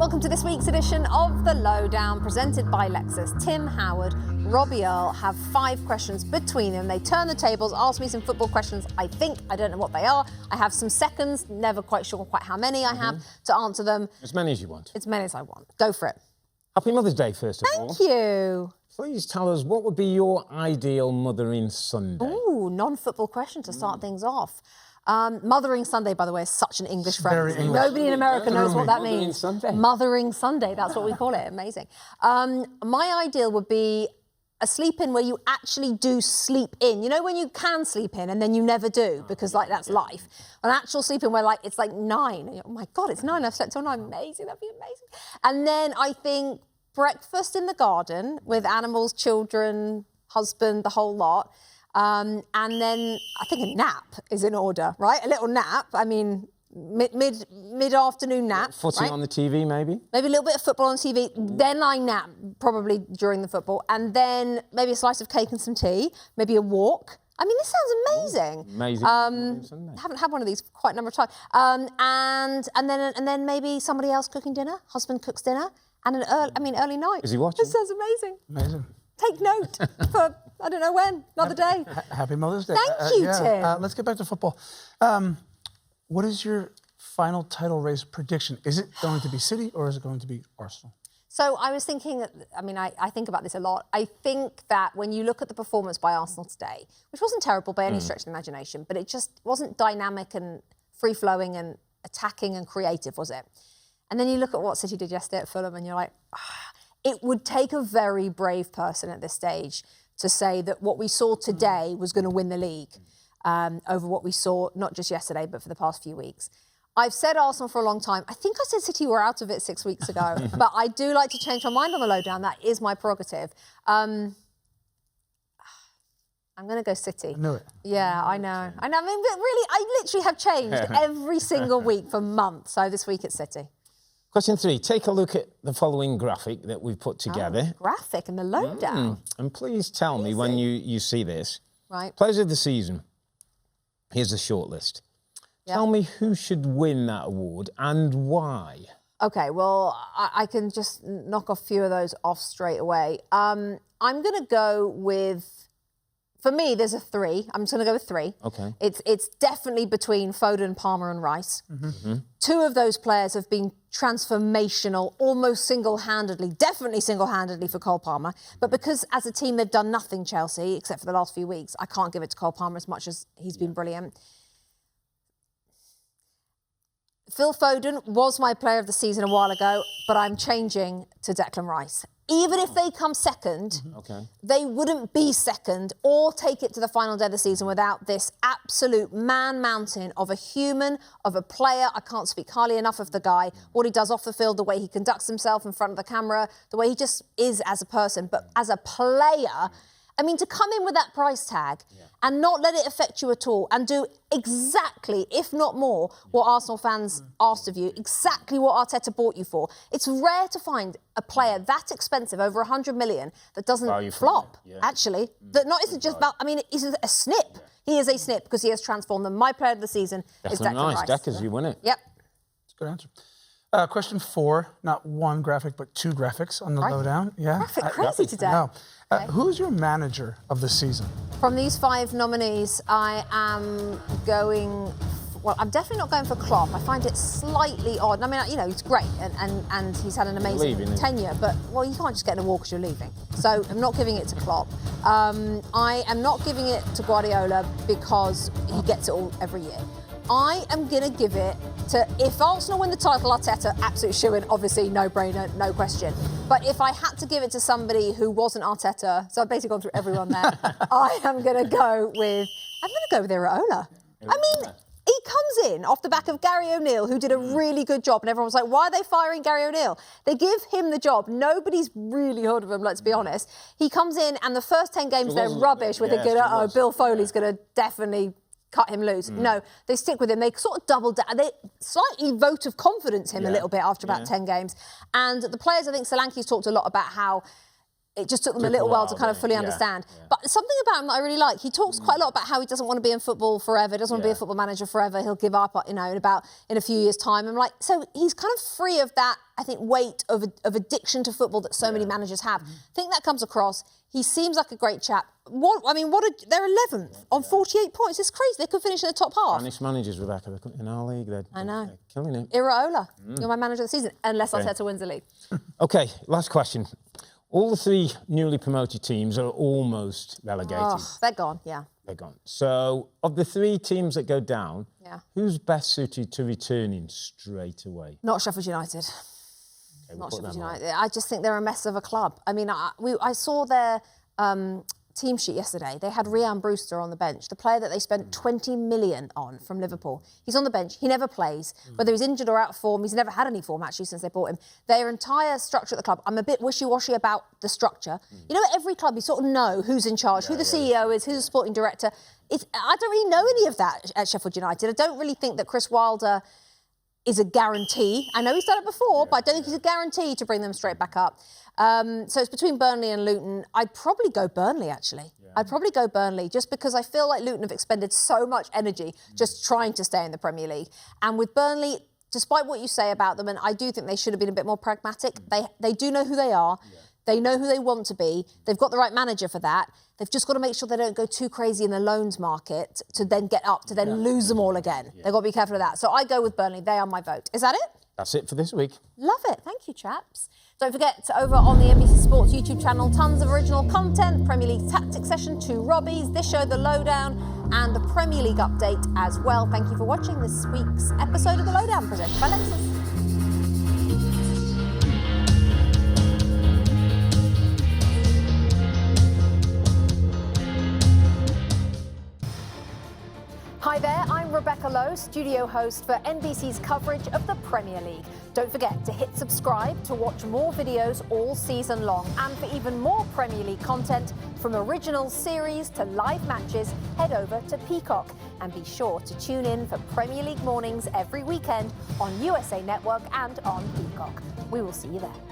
Welcome to this week's edition of The Lowdown, presented by Lexus. Tim Howard, Robbie Earle have 5 questions between them. They turn the tables, ask me some football questions. I don't know what they are. I have some seconds, never quite sure quite how many I have to answer them. As many as you want. As many as I want. Go for it. Happy Mother's Day, first of all. Thank you. Please tell us, what would be your ideal Mothering Sunday? Ooh, non-football question to start things off. Mothering Sunday, by the way, is such an English phrase. Very English. Nobody in America knows what that means. Mothering Sunday. Mothering Sunday, that's what we call it. Amazing. My ideal would be a sleep-in where you actually do sleep in. You know when you can sleep in and then you never do because like that's life. An actual sleep-in where like it's like 9. And oh my God, it's 9. I've slept till 9. Amazing. That'd be amazing. And then I think breakfast in the garden with animals, children, husband, the whole lot. And then I think a nap is in order, right? A little nap. I mean, mid-afternoon nap. Footy on the TV, maybe? Maybe a little bit of football on TV. Then I nap, probably during the football. And then maybe a slice of cake and some tea. Maybe a walk. I mean, this sounds amazing. Amazing. Haven't had one of these for quite a number of times. And then maybe somebody else cooking dinner. Husband cooks dinner. And early night. Is he watching? This sounds amazing. Amazing. Take note for, I don't know when, another day. Happy Mother's Day. Thank you, Tim. Let's get back to football. What is your final title race prediction? Is it going to be City or is it going to be Arsenal? So I was thinking, I think about this a lot. I think that when you look at the performance by Arsenal today, which wasn't terrible by any stretch of the imagination, but it just wasn't dynamic and free-flowing and attacking and creative, was it? And then you look at what City did yesterday at Fulham and you're like, it would take a very brave person at this stage to say that what we saw today was going to win the league over what we saw, not just yesterday, but for the past few weeks. I've said Arsenal for a long time. I think I said City were out of it 6 weeks ago, but I do like to change my mind on the lowdown. That is my prerogative. I'm going to go City. I knew it. Yeah, I know. I mean, but really, I literally have changed every single week for months. So this week it's City. Question 3. Take a look at the following graphic that we've put together. Graphic and the lowdown. And please tell me when you see this. Right. Players of the season. Here's a short list. Yep. Tell me who should win that award and why. Okay, well, I can just knock a few of those off straight away. I'm going to go with, for me, there's a 3. I'm just going to go with 3. Okay. It's definitely between Foden, Palmer and Rice. 2 of those players have been transformational, almost single-handedly, definitely single-handedly for Cole Palmer. But because as a team they've done nothing, Chelsea, except for the last few weeks, I can't give it to Cole Palmer as much as he's been brilliant. Phil Foden was my player of the season a while ago, but I'm changing to Declan Rice. Even if they come second, they wouldn't be second or take it to the final day of the season without this absolute man-mountain of a human, of a player. I can't speak highly enough of the guy, what he does off the field, the way he conducts himself in front of the camera, the way he just is as a person. But as a player, I mean, to come in with that price tag and not let it affect you at all and do exactly, if not more, what Arsenal fans asked of you, exactly what Arteta bought you for. It's rare to find a player that expensive, over 100 million, that doesn't flop, actually. That not isn't just about, I mean, he's a snip. He is a snip because he has transformed them. My player of the season is Declan Rice. Deckers, you win it. Yep. That's a good answer. Question 4, not 1 graphic, but 2 graphics on the lowdown. Yeah. Graphic crazy today. No. Who's your manager of the season? From these 5 nominees, I am going... Well, I'm definitely not going for Klopp. I find it slightly odd. I mean, you know, he's great and he's had an amazing tenure, but, well, you can't just get in a war because you're leaving. So I'm not giving it to Klopp. I am not giving it to Guardiola because he gets it all every year. I am going to give it to, if Arsenal win the title, Arteta, absolute shoo-in, obviously, no-brainer, no question. But if I had to give it to somebody who wasn't Arteta, so I've basically gone through everyone there, I am going to go with Earle. I mean, he comes in off the back of Gary O'Neill, who did a really good job, and everyone was like, why are they firing Gary O'Neill? They give him the job. Nobody's really heard of him, let's be honest. He comes in, and the first 10 games, they're rubbish. We're thinking, Bill Foley's going to definitely cut him loose. No, they stick with him. They sort of double down. They slightly vote of confidence him a little bit after about 10 games. And the players, I think Solanke's talked a lot about how it just took them a little while to kind of fully understand. Yeah. But something about him that I really like, he talks quite a lot about how he doesn't want to be in football forever, doesn't want to be a football manager forever, he'll give up, you know, in a few years' time. I'm like, so he's kind of free of that, I think, weight of addiction to football that so many managers have. I think that comes across. He seems like a great chap. They're 11th on 48 points. It's crazy. They could finish in the top half. Spanish managers, Rebecca, in our league, they're killing it. Earle, you're my manager of the season, unless Arteta wins the league. Okay, last question. All the 3 newly promoted teams are almost relegated. Oh, they're gone, yeah. They're gone. So, of the 3 teams that go down, who's best suited to returning straight away? Not Sheffield United. Okay, Not Sheffield United. I just think they're a mess of a club. I mean, I saw their team sheet yesterday. They had Ryan Brewster on the bench, the player that they spent 20 million on from Liverpool. He's on the bench. He never plays. Whether he's injured or out of form, he's never had any form actually since they bought him. Their entire structure at the club, I'm a bit wishy-washy about the structure. You know, at every club, you sort of know who's in charge, who the CEO is, who's the sporting director. I don't really know any of that at Sheffield United. I don't really think that Chris Wilder is a guarantee. I know he's done it before, but I don't think he's a guarantee to bring them straight back up. So it's between Burnley and Luton. I'd probably go Burnley, actually. I'd probably go Burnley, just because I feel like Luton have expended so much energy just trying to stay in the Premier League. And with Burnley, despite what you say about them, and I do think they should have been a bit more pragmatic, they do know who they are. They know who they want to be. They've got the right manager for that. They've just got to make sure they don't go too crazy in the loans market to then get up, to then lose them all again. They've got to be careful of that. So I go with Burnley. They are my vote. Is that it? That's it for this week. Love it. Thank you, chaps. Don't forget, over on the NBC Sports YouTube channel, tons of original content, Premier League Tactics Session, 2 Robbies, this show, The Lowdown, and the Premier League update as well. Thank you for watching this week's episode of The Lowdown, presented by Lexus. Hi there, I'm Rebecca Lowe, studio host for NBC's coverage of the Premier League. Don't forget to hit subscribe to watch more videos all season long. And for even more Premier League content, from original series to live matches, head over to Peacock. And be sure to tune in for Premier League mornings every weekend on USA Network and on Peacock. We will see you there.